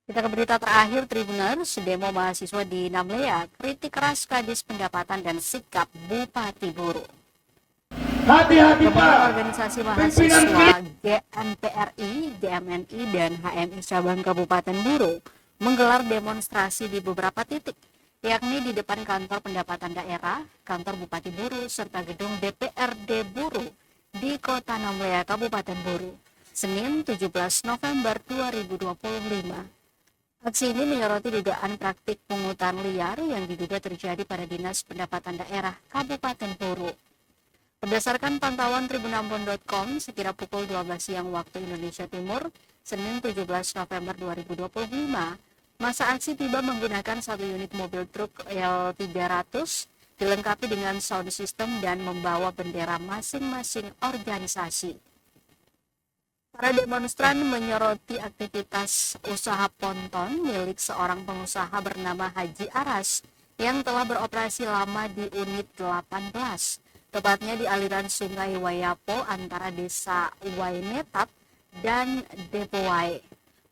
Kita ke berita terakhir, Tribuners. Demo mahasiswa di Namlea kritik keras Kadis Pendapatan dan sikap Bupati Buru. Hati-hati Pak. Organisasi mahasiswa GMPRI, GMNI, dan HMI cabang Kabupaten Buru menggelar demonstrasi di beberapa titik, yakni di depan kantor pendapatan daerah, kantor Bupati Buru, serta gedung DPRD Buru di Kota Namlea, Kabupaten Buru, Senin 17 November 2025. Aksi ini menyoroti dugaan praktik pungutan liar yang diduga terjadi pada Dinas Pendapatan Daerah Kabupaten Buru. Berdasarkan pantauan tribunambon.com, sekira pukul 12 siang waktu Indonesia Timur, Senin 17 November 2025, masa aksi tiba menggunakan satu unit mobil truk L300 dilengkapi dengan sound system dan membawa bendera masing-masing organisasi. Para demonstran menyoroti aktivitas usaha ponton milik seorang pengusaha bernama Haji Aras yang telah beroperasi lama di unit 18, tepatnya di aliran Sungai Wayapo antara Desa Wainetap dan Depowai.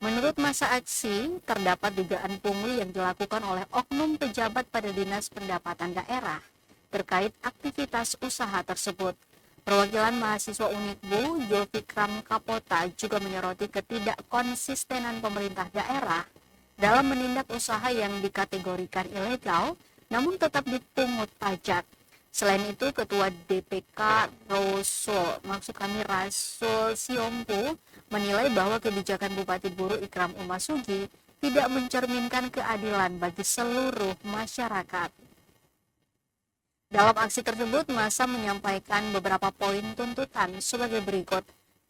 Menurut masa aksi, terdapat dugaan pungli yang dilakukan oleh oknum pejabat pada Dinas Pendapatan Daerah terkait aktivitas usaha tersebut. Perwakilan mahasiswa Unikbu, Julfikram Kapota, juga menyoroti ketidakkonsistenan pemerintah daerah dalam menindak usaha yang dikategorikan ilegal, namun tetap dipungut pajak. Selain itu, Ketua DPK Rasul Siompu menilai bahwa kebijakan Bupati Buru Ikram Umasugi tidak mencerminkan keadilan bagi seluruh masyarakat. Dalam aksi tersebut, massa menyampaikan beberapa poin tuntutan sebagai berikut.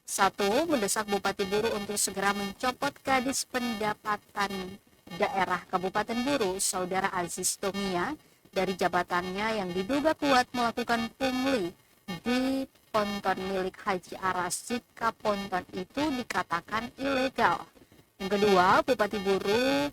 1. Mendesak Bupati Buru untuk segera mencopot Kadis Pendapatan Daerah Kabupaten Buru, Saudara Aziz Tomia, dari jabatannya yang diduga kuat melakukan pungli di ponton milik Haji Aras jika ponton itu dikatakan ilegal. Yang kedua, Bupati Buru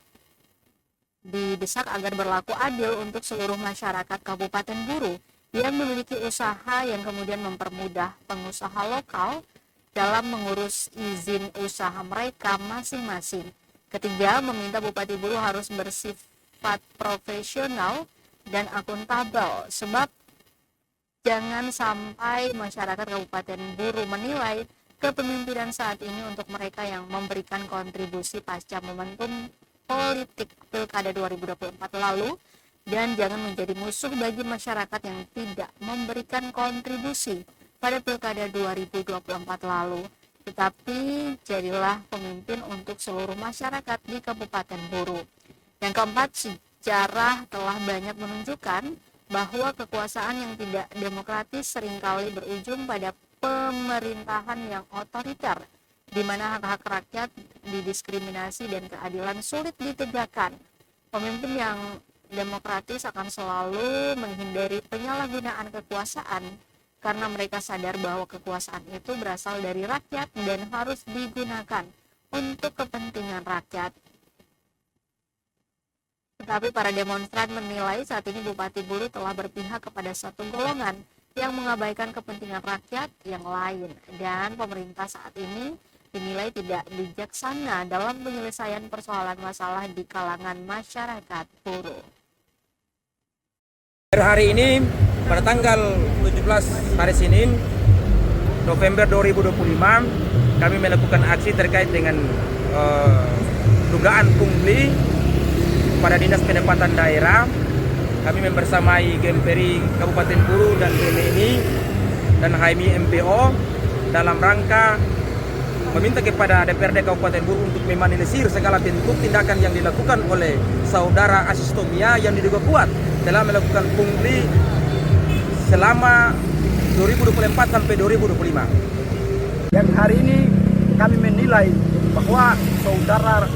didesak agar berlaku adil untuk seluruh masyarakat Kabupaten Buru yang memiliki usaha yang kemudian mempermudah pengusaha lokal dalam mengurus izin usaha mereka masing-masing. Ketiga, meminta Bupati Buru harus bersifat profesional dan akuntabel, sebab jangan sampai masyarakat Kabupaten Buru menilai kepemimpinan saat ini untuk mereka yang memberikan kontribusi pasca momentum politik Pilkada 2024 lalu, dan jangan menjadi musuh bagi masyarakat yang tidak memberikan kontribusi pada Pilkada 2024 lalu, tetapi jadilah pemimpin untuk seluruh masyarakat di Kabupaten Buru. Yang keempat, sejarah telah banyak menunjukkan bahwa kekuasaan yang tidak demokratis seringkali berujung pada pemerintahan yang otoriter, di mana hak-hak rakyat didiskriminasi dan keadilan sulit ditegakkan. Pemimpin yang demokratis akan selalu menghindari penyalahgunaan kekuasaan karena mereka sadar bahwa kekuasaan itu berasal dari rakyat dan harus digunakan untuk kepentingan rakyat. Tetapi para demonstran menilai saat ini Bupati Buru telah berpihak kepada satu golongan yang mengabaikan kepentingan rakyat yang lain, dan pemerintah saat ini dinilai tidak bijaksana dalam penyelesaian persoalan masalah di kalangan masyarakat Buru. Hari ini pada tanggal 17 hari Senin November 2025 kami melakukan aksi terkait dengan dugaan pungli pada Dinas Pendapatan Daerah. Kami membersamai GMPRI Kabupaten Buru dan GMNI dan HMI MPO dalam rangka meminta kepada DPRD Kabupaten Buru untuk meminimalisir segala bentuk tindakan yang dilakukan oleh Saudara Aziz Tomia yang diduga kuat dalam melakukan pungli selama 2024 sampai 2025. Yang hari ini kami menilai bahwa Saudara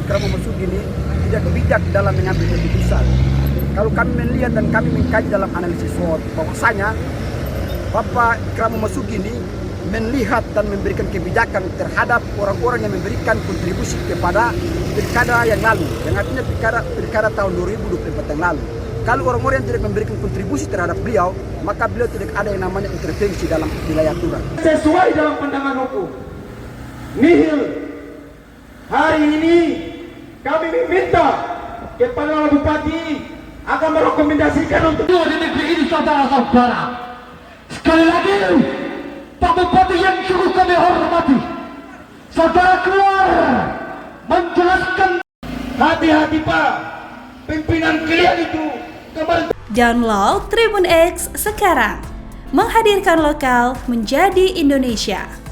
Ikram Umasugi ini tidak bijak dalam mengambil keputusan. Kalau kami melihat dan kami mengkaji dalam analisis SWOT, bahwasanya Bapak Ikram Umasugi ini melihat dan memberikan kebijakan terhadap orang-orang yang memberikan kontribusi kepada pilkada yang lalu, yang artinya pilkada tahun 2024 yang lalu. Kalau orang-orang yang tidak memberikan kontribusi terhadap beliau, maka beliau tidak ada yang namanya intervensi dalam wilayah aturan. Sesuai dalam pandangan hukum, nihil. Hari ini kami meminta kepada Bupati akan merekomendasikan untuk di negeri ini saudara-saudara. Sekali lagi, Pak Bupati yang sungguh kami hormati, saudara keluar menjelaskan. hati-hati Pak, pimpinan kalian itu kemarin. Download Tribun X sekarang, menghadirkan lokal menjadi Indonesia.